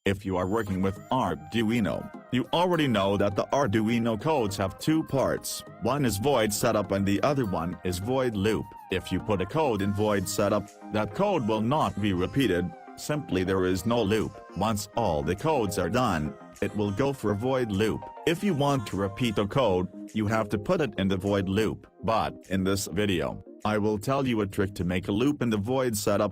If you are working with Arduino, you already know that the Arduino codes have two parts. One is void setup and the other one is void loop. If you put a code in void setup, that code will not be repeated, simply there is no loop. Once all the codes are done, it will go for void loop. If you want to repeat a code, you have to put it in the void loop. But in this video, I will tell you a trick to make a loop in the void setup.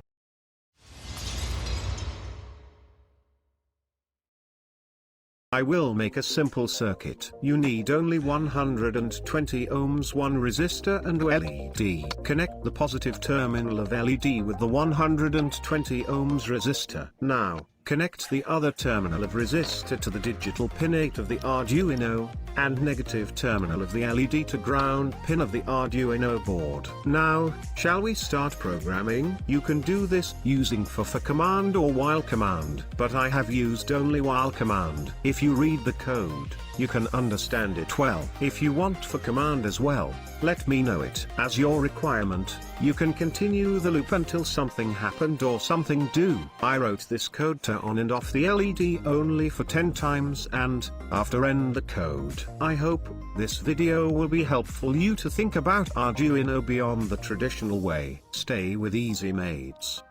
I will make a simple circuit. You need only 120 ohms, one resistor and LED. Connect the positive terminal of LED with the 120 ohms resistor. Now, connect the other terminal of resistor to the digital pin 8 of the Arduino, and negative terminal of the LED to ground pin of the Arduino board. Now, shall we start programming? You can do this using for command or while command, but I have used only while command. If you read the code, you can understand it well. If you want for command as well, let me know it. As your requirement, you can continue the loop until something happened or something do. I wrote this code to on and off the LED only for 10 times and, after end the code. I hope this video will be helpful you to think about Arduino beyond the traditional way. Stay with Easy Mates.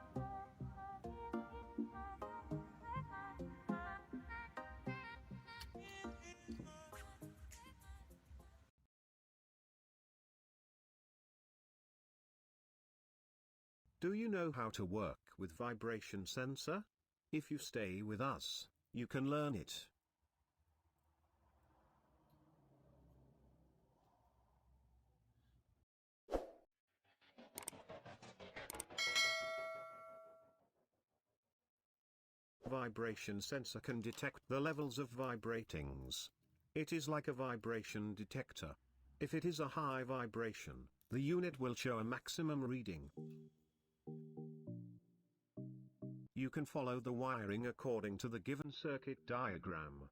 Do you know how to work with vibration sensor? If you stay with us, you can learn it. Vibration sensor can detect the levels of vibratings. It is like a vibration detector. If it is a high vibration, the unit will show a maximum reading. You can follow the wiring according to the given circuit diagram.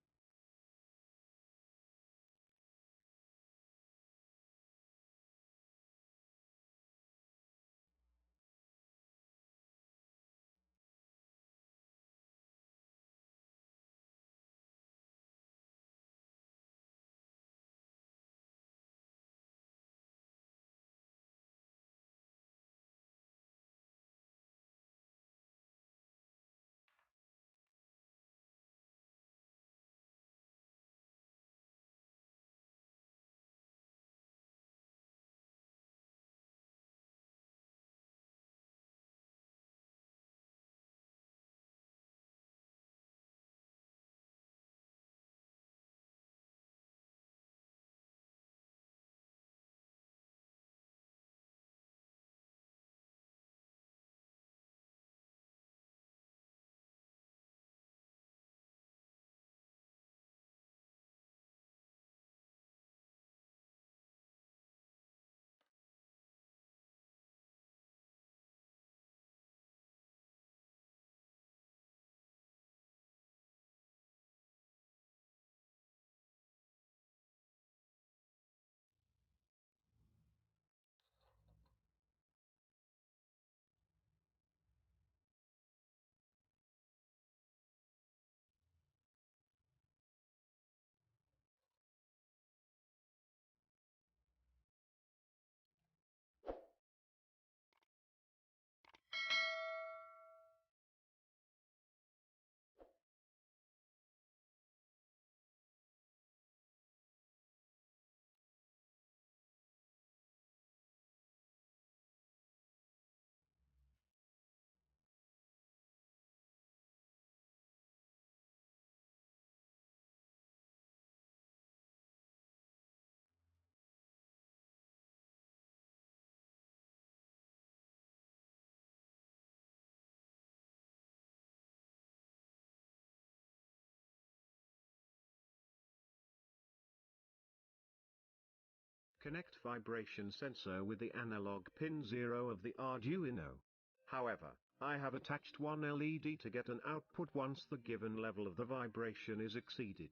Connect vibration sensor with the analog pin 0 of the Arduino. However, I have attached one LED to get an output once the given level of the vibration is exceeded.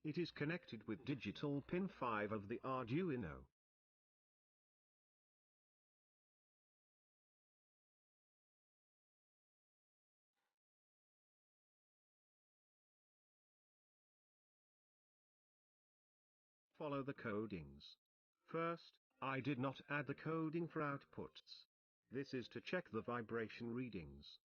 It is connected with digital pin 5 of the Arduino. Follow the codings. First, I did not add the coding for outputs. This is to check the vibration readings.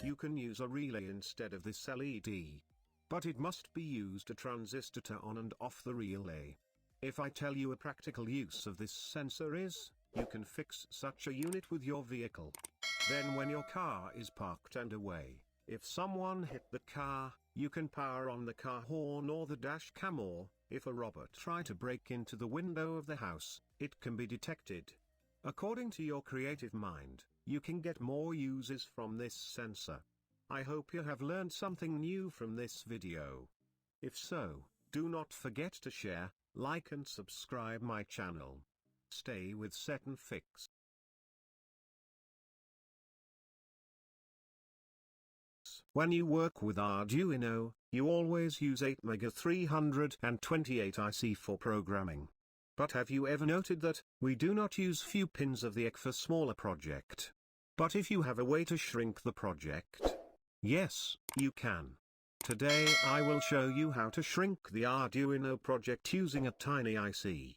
You can use a relay instead of this LED. But it must be used a transistor to on and off the relay. If I tell you a practical use of this sensor is, you can fix such a unit with your vehicle. Then when your car is parked and away, if someone hit the car, you can power on the car horn or the dash cam, or, if a robber try to break into the window of the house, it can be detected. According to your creative mind, you can get more uses from this sensor. I hope you have learned something new from this video. If so, do not forget to share, like and subscribe my channel. Stay with SetNFix. When you work with Arduino, you always use 8MEGA328 IC for programming. But have you ever noted that we do not use few pins of the EC for smaller project? But if you have a way to shrink the project, yes, you can. Today I will show you how to shrink the Arduino project using a tiny IC.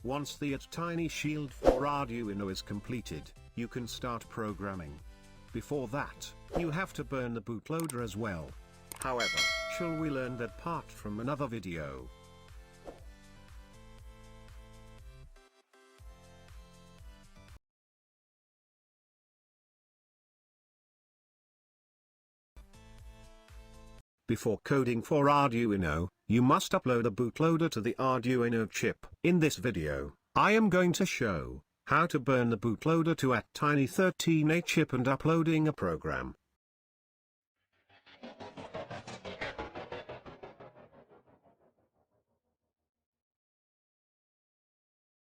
Once the tiny shield for Arduino is completed, you can start programming. Before that, you have to burn the bootloader as well. However, shall we learn that part from another video? Before coding for Arduino, you must upload a bootloader to the Arduino chip. In this video, I am going to show how to burn the bootloader to a tiny 13A chip and uploading a program.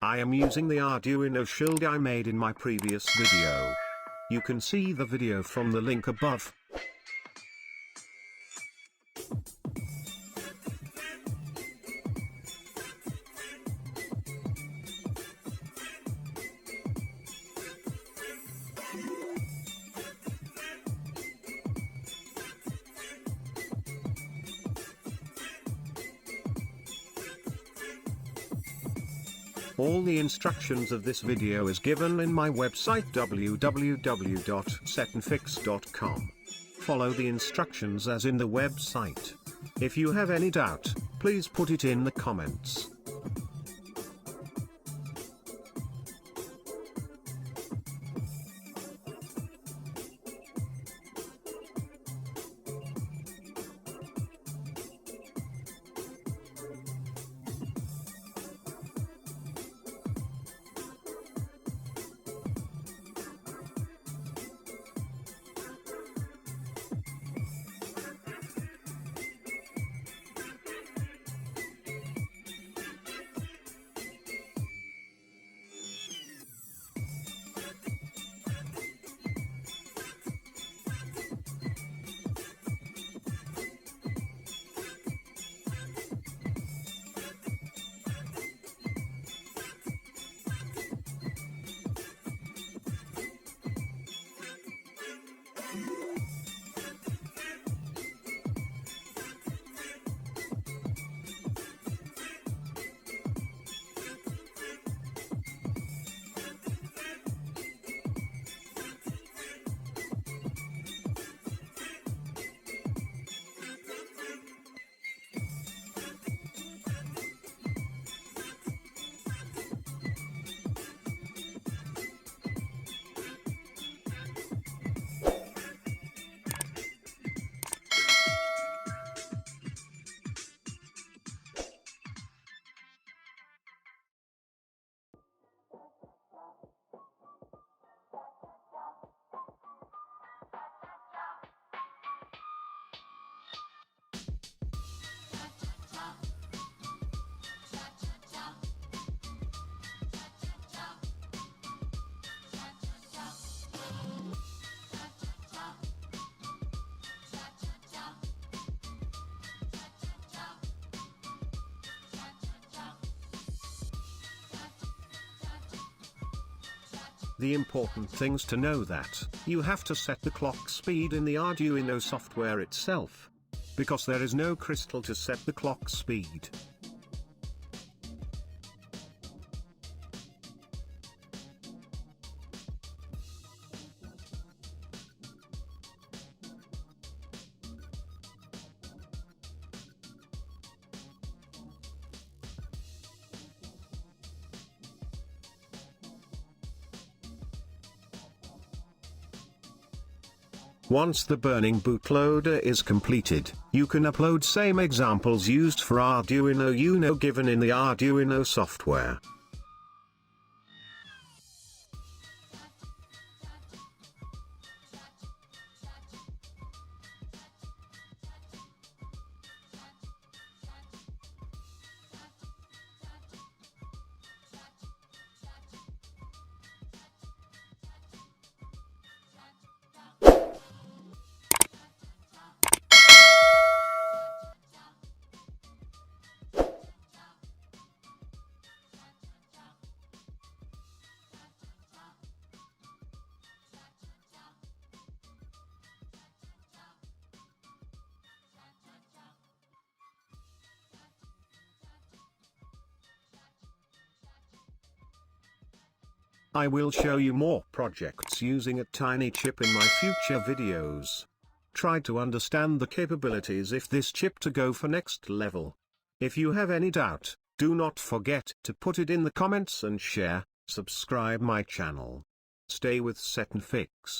I am using the Arduino shield I made in my previous video. You can see the video from the link above. All the instructions of this video is given in my website www.setnfix.com. Follow the instructions as in the website. If you have any doubt, please put it in the comments. The important things to know that you have to set the clock speed in the Arduino software itself, because there is no crystal to set the clock speed. Once the burning bootloader is completed, you can upload same examples used for Arduino Uno given in the Arduino software. I will show you more projects using a tiny chip in my future videos. Try to understand the capabilities of this chip to go for next level. If you have any doubt, do not forget to put it in the comments and share, subscribe my channel. Stay with SetNFix.